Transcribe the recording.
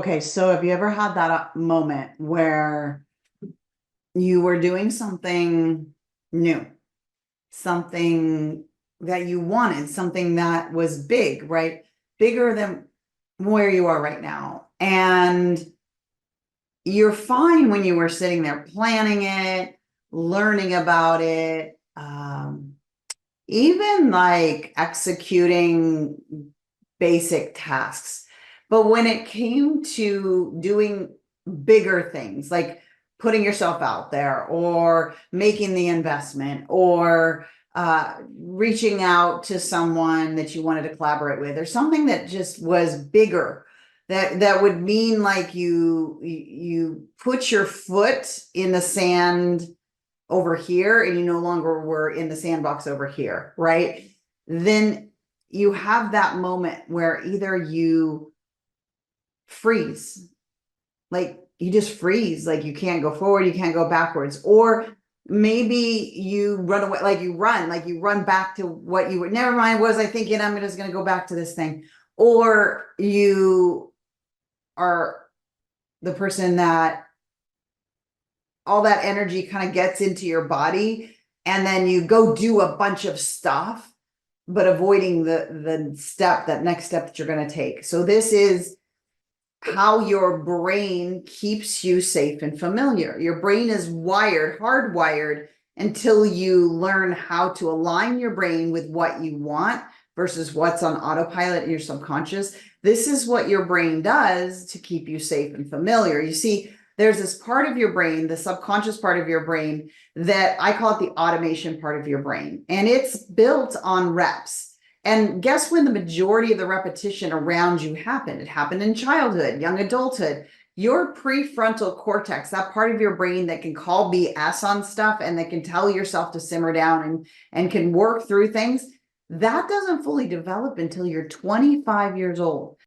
Okay, so have you ever had that moment where you were doing something new, something that you wanted, something that was big, right? Bigger than where you are right now. And you're fine when you were sitting there planning it, learning about it, even like executing basic tasks. But when it came to doing bigger things, like putting yourself out there or making the investment or reaching out to someone that you wanted to collaborate with or something that just was bigger, that would mean like you put your foot in the sand over here and you no longer were in the sandbox over here, right? Then you have that moment where either you freeze, like you just freeze, like you can't go forward, you can't go backwards, or maybe you run away, like you run back to what you were, never mind, was I thinking I'm just going to go back to this thing, or you are the person that all that energy kind of gets into your body and then you go do a bunch of stuff but avoiding that next step that you're going to take. So this is how your brain keeps you safe and familiar. Your brain is hardwired until you learn how to align your brain with what you want versus what's on autopilot in your subconscious. This is what your brain does to keep you safe and familiar. You see, there's this part of your brain, the subconscious part of your brain, that I call it the automation part of your brain. And it's built on reps. And guess when the majority of the repetition around you happened? It happened in childhood, young adulthood. Your prefrontal cortex, that part of your brain that can call BS on stuff and that can tell yourself to simmer down and can work through things, that doesn't fully develop until you're 25 years old.